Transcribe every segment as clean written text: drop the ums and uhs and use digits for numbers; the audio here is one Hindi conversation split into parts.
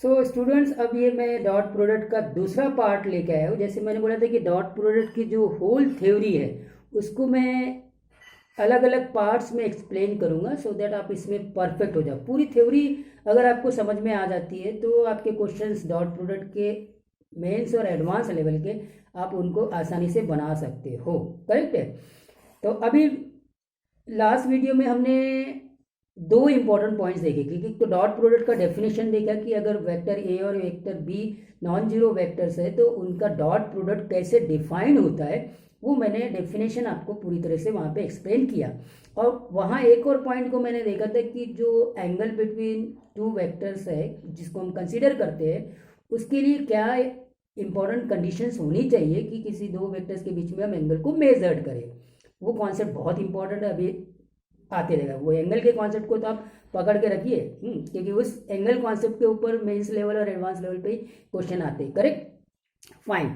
सो स्टूडेंट्स, अब ये मैं डॉट प्रोडक्ट का दूसरा पार्ट लेके आया हूँ। जैसे मैंने बोला था कि डॉट प्रोडक्ट की जो होल थ्योरी है उसको मैं अलग अलग पार्ट्स में एक्सप्लेन करूँगा, सो दैट आप इसमें परफेक्ट हो जाओ। पूरी थ्योरी अगर आपको समझ में आ जाती है तो आपके क्वेश्चंस डॉट प्रोडक्ट के मेंस और एडवांस लेवल के आप उनको आसानी से बना सकते हो। करेक्ट है। तो अभी लास्ट वीडियो में हमने दो इंपॉर्टेंट पॉइंट्स देखे कि तो डॉट प्रोडक्ट का डेफिनेशन देखा कि अगर वेक्टर ए और vector B non zero vectors है तो उनका डॉट प्रोडक्ट कैसे डिफाइन होता है, वो मैंने डेफिनेशन आपको पूरी तरह से वहाँ पे एक्सप्लेन किया। और वहाँ एक और पॉइंट को मैंने देखा था कि जो एंगल बिटवीन टू वेक्टर्स है जिसको हम कंसीडर करते हैं, उसके लिए क्या इंपॉर्टेंट कंडीशंस होनी चाहिए कि किसी दो वेक्टर्स के बीच में हम एंगल को मेजर्ड करें। वो कॉन्सेप्ट बहुत इंपॉर्टेंट है, अभी आते रहेगा। वो एंगल के कॉन्सेप्ट को तो आप पकड़ के रखिए, क्योंकि उस एंगल कॉन्सेप्ट के ऊपर मेंस लेवल और एडवांस लेवल पे क्वेश्चन आते हैं। Correct, fine.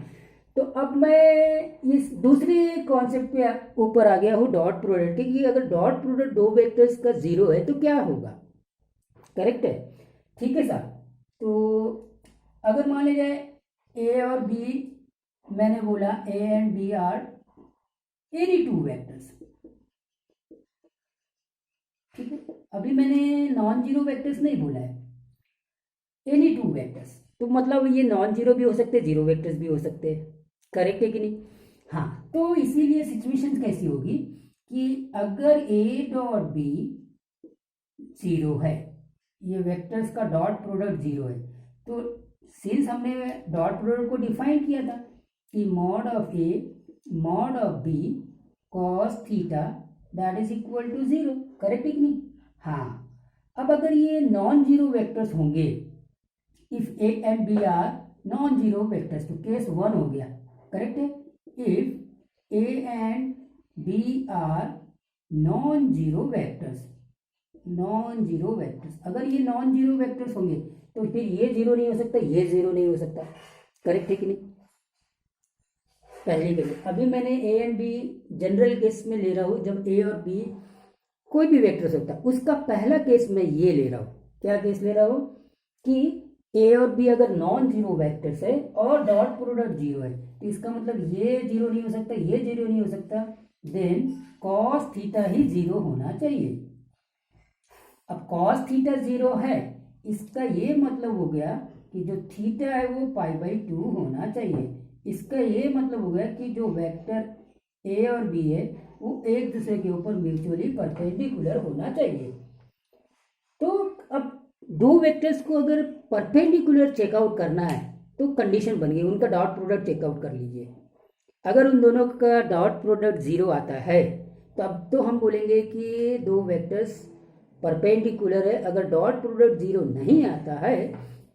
तो अब मैं इस दूसरे कॉन्सेप्ट पे ऊपर आ गया हूँ डॉट प्रोडक्ट के, कि अगर डॉट प्रोडक्ट दो वेक्टर्स का जीरो है तो क्या होगा। करेक्ट है, ठीक है सर। तो अगर मान लिया जाए ए और बी, मैंने बोला A and B are any two vectors, ठीक है। अभी मैंने नॉन जीरो वेक्टर्स नहीं बोला है, एनी टू वेक्टर्स। तो मतलब ये नॉन जीरो भी हो सकते हैं, जीरो वेक्टर्स भी हो सकते हैं। करेक्ट है कि नहीं। हाँ, तो इसीलिए सिचुएशन कैसी होगी कि अगर ए डॉट बी जीरो है, ये वेक्टर्स का डॉट प्रोडक्ट जीरो है, तो सिंस हमने डॉट प्रोडक्ट को डिफाइन किया था कि mod of A mod of B cos theta that is equal to zero. Correct है कि नहीं। हाँ, अब अगर ये नॉन जीरो वेक्टर्स होंगे, if A and B are non zero vectors, तो केस वन हो गया। करेक्ट है। If A and B are non zero vectors, non zero vectors, अगर ये नॉन जीरो वेक्टर्स होंगे तो फिर ये जीरो नहीं हो सकता, ये जीरो नहीं हो सकता। करेक्ट है कि नहीं। पहली केस, अभी मैंने A and B general case में ले रहा हूं, जब ए और बी कोई भी वेक्टर सकता है, उसका पहला केस मैं ये ले रहा हूं। क्या केस ले रहा हूं कि ए और बी अगर नॉन जीरो वेक्टर्स है और डॉट प्रोडक्ट जीरो है, तो इसका मतलब ये जीरो नहीं हो सकता, ये जीरो नहीं हो सकता, देन कॉस थीटा ही जीरो होना चाहिए। अब कॉस थीटा जीरो है, इसका ये मतलब हो गया कि जो थीटा है वो पाई बाई टू होना चाहिए। इसका ये मतलब हो गया कि जो वेक्टर ए और बी है वो एक दूसरे के ऊपर म्यूचुअली परपेंडिकुलर होना चाहिए। तो अब दो वेक्टर्स को अगर परपेंडिकुलर चेकआउट करना है तो कंडीशन बन गई, उनका डॉट प्रोडक्ट चेकआउट कर लीजिए। अगर उन दोनों का डॉट प्रोडक्ट जीरो आता है तब तो हम बोलेंगे कि दो वेक्टर्स परपेंडिकुलर है। अगर डॉट प्रोडक्ट जीरो नहीं आता है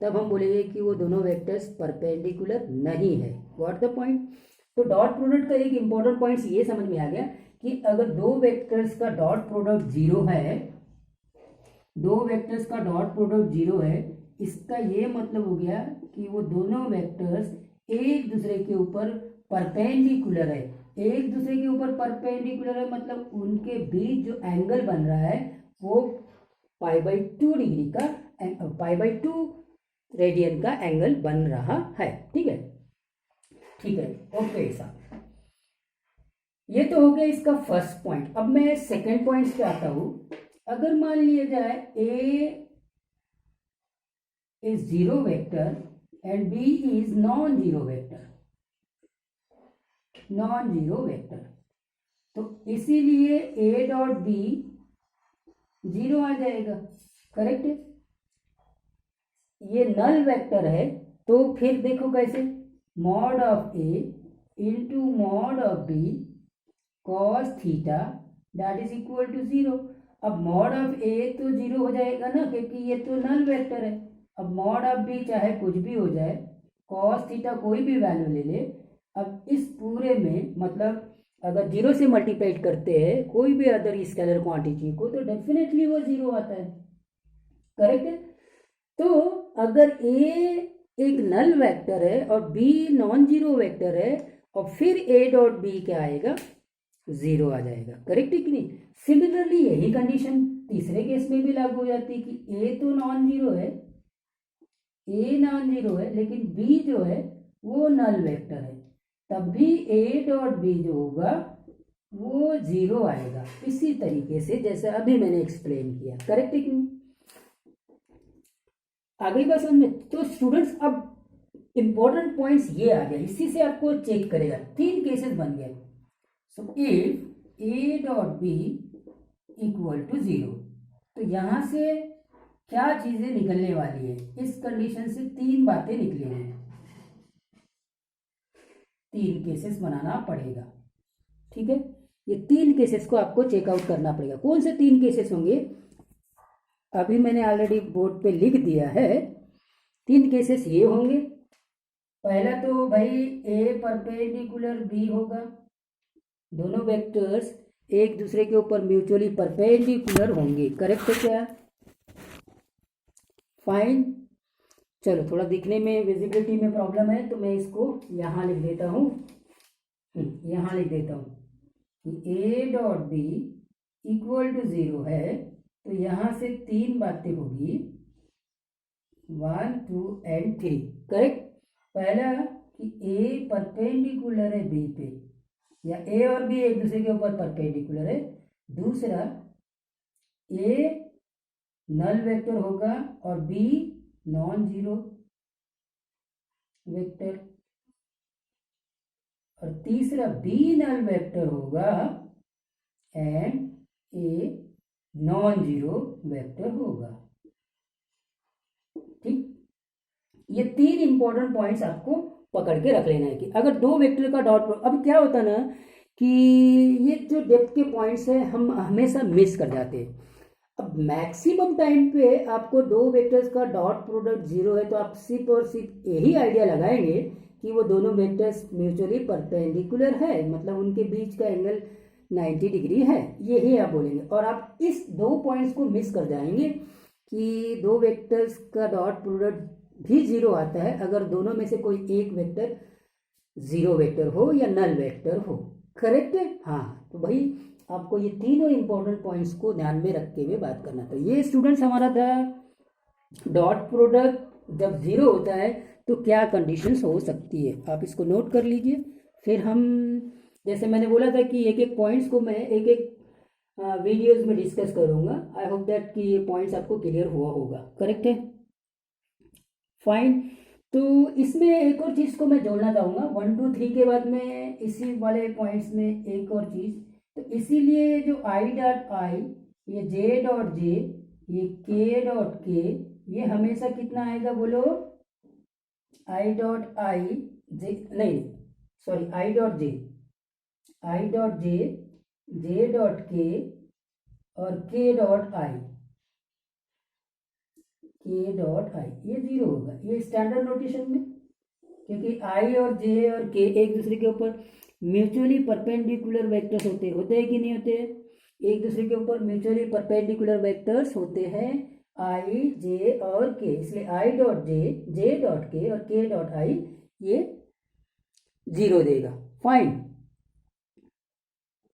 तब हम बोलेंगे कि वो दोनों वेक्टर्स परपेंडिकुलर नहीं है। What the point. तो डॉट प्रोडक्ट का एक इंपॉर्टेंट पॉइंट ये समझ में आ गया कि अगर दो वेक्टर्स का डॉट प्रोडक्ट जीरो है, दो वेक्टर्स का डॉट प्रोडक्ट जीरो है, इसका ये मतलब हो गया कि वो दोनों वेक्टर्स एक दूसरे के ऊपर परपेंडिकुलर है। एक दूसरे के ऊपर परपेंडिकुलर है मतलब उनके बीच जो एंगल बन रहा है वो पाई बाई टू डिग्री का, पाई बाई टू रेडियन का एंगल बन रहा है। ठीक है, ठीक है, ओके साहब। ये तो हो गया इसका फर्स्ट पॉइंट। अब मैं सेकेंड पॉइंट पे आता हूं। अगर मान लिया जाए A is zero vector and B is non zero vector, non zero vector, तो इसीलिए ए डॉट बी जीरो आ जाएगा। करेक्ट है। ये नल वेक्टर है तो फिर देखो कैसे, mod of A into mod of B cos theta that is equal to zero. अब मॉड ऑफ ए तो जीरो हो जाएगा ना, क्योंकि ये तो नल वेक्टर है। अब मॉड ऑफ बी चाहे कुछ भी हो जाए, कॉस थीटा कोई भी वैल्यू ले ले, अब इस पूरे में मतलब अगर जीरो से मल्टीप्लाइड करते हैं कोई भी अदर स्केलर क्वांटिटी को तो डेफिनेटली वो जीरो आता है। करेक्ट है। तो अगर ए एक नल वेक्टर है और बी नॉन जीरो वेक्टर है और फिर ए डॉट बी क्या आएगा, जीरो आ जाएगा। करेक्ट है कि नहीं। सिमिलरली यही कंडीशन तीसरे केस में भी लागू हो जाती है कि ए तो नॉन जीरो है, ए नॉन जीरो है लेकिन बी जो है वो नल वेक्टर है, तब भी ए डॉट बी जो होगा वो जीरो आएगा, इसी तरीके से जैसे अभी मैंने एक्सप्लेन किया। करेक्ट है कि नहीं? आगे बात समझ में? तो स्टूडेंट्स अब इंपॉर्टेंट पॉइंट्स ये आ गया, इसी से आपको चेक करेगा। 3 केसेस बन गए। So if A dot B equal to zero, तो यहां से क्या चीजें निकलने वाली है? इस कंडीशन से 3 बातें निकलेंगी, 3 केसेस बनाना पड़ेगा। ठीक है, ये 3 केसेस को आपको चेकआउट करना पड़ेगा। कौन से 3 केसेस होंगे? अभी मैंने ऑलरेडी बोर्ड पे लिख दिया है। 3 केसेस ये होंगे। पहला तो भाई ए परपेंडिकुलर बी होगा, दोनों वेक्टर्स एक दूसरे के ऊपर म्यूचुअली परपेंडिकुलर होंगे। करेक्ट है क्या? फाइन। चलो, थोड़ा दिखने में विजिबिलिटी में प्रॉब्लम है तो मैं इसको यहाँ लिख देता हूँ, यहाँ लिख देता हूँ कि A dot B equal to zero है, तो यहाँ से 3 बातें होगी, 1 2 एंड 3। करेक्ट। पहला कि ए परपेंडिकुलर है बी पे, या ए और बी एक दूसरे के ऊपर परपेंडिकुलर है। दूसरा, ए नल वेक्टर होगा और बी नॉन जीरो वेक्टर। और तीसरा, बी नल वेक्टर होगा and a non zero vector होगा। ठीक, ये 3 इंपॉर्टेंट पॉइंट्स आपको पकड़ के रख लेना है कि अगर 2 वेक्टर का डॉट, अब क्या होता है ना कि ये जो डेप्थ के पॉइंट्स है हम हमेशा मिस कर जाते हैं। अब मैक्सिमम टाइम पे आपको 2 वेक्टर्स का डॉट प्रोडक्ट जीरो है, तो आप सिर्फ और सिर्फ यही आइडिया लगाएंगे कि वो दोनों वेक्टर्स म्यूचुअली परपेंडिकुलर है, मतलब उनके बीच का एंगल 90 डिग्री है, यही आप बोलेंगे। और आप इस 2 पॉइंट्स को मिस कर जाएंगे कि 2 वेक्टर्स का डॉट प्रोडक्ट भी जीरो आता है अगर दोनों में से कोई एक वेक्टर जीरो वेक्टर हो या नल वेक्टर हो। करेक्ट है? हाँ, तो भाई आपको ये तीनों इंपॉर्टेंट पॉइंट्स को ध्यान में रखते हुए बात करना। तो ये स्टूडेंट्स हमारा था डॉट प्रोडक्ट जब जीरो होता है तो क्या कंडीशंस हो सकती है, आप इसको नोट कर लीजिए। फिर हम, जैसे मैंने बोला था कि एक एक पॉइंट्स को मैं एक एक वीडियोज में डिस्कस करूंगा। आई होप दैट कि ये पॉइंट्स आपको क्लियर हुआ होगा। करेक्ट है? फाइन। तो इसमें एक और चीज़ को मैं जोड़ना चाहूँगा 1 2 3 के बाद में, इसी वाले पॉइंट्स में एक और चीज़। तो इसीलिए जो आई डॉट आई, ये जे डॉट जे, ये के डॉट के, ये हमेशा कितना आएगा बोलो? आई डॉट आई जे, नहीं sorry, I dot J, I dot J, J dot के और के डॉट आई, के डॉट आई, ये जीरो होगा। ये स्टैंडर्ड नोटेशन में, क्योंकि आई और जे और के एक दूसरे के ऊपर म्यूचुअली परपेंडिकुलर वेक्टर्स होते हैं कि नहीं होते? एक दूसरे के ऊपर म्यूचुअली परपेंडिकुलर वेक्टर्स होते हैं, आई जे और के, इसलिए I dot J, J dot के और के डॉट आई ये जीरो देगा। फाइन।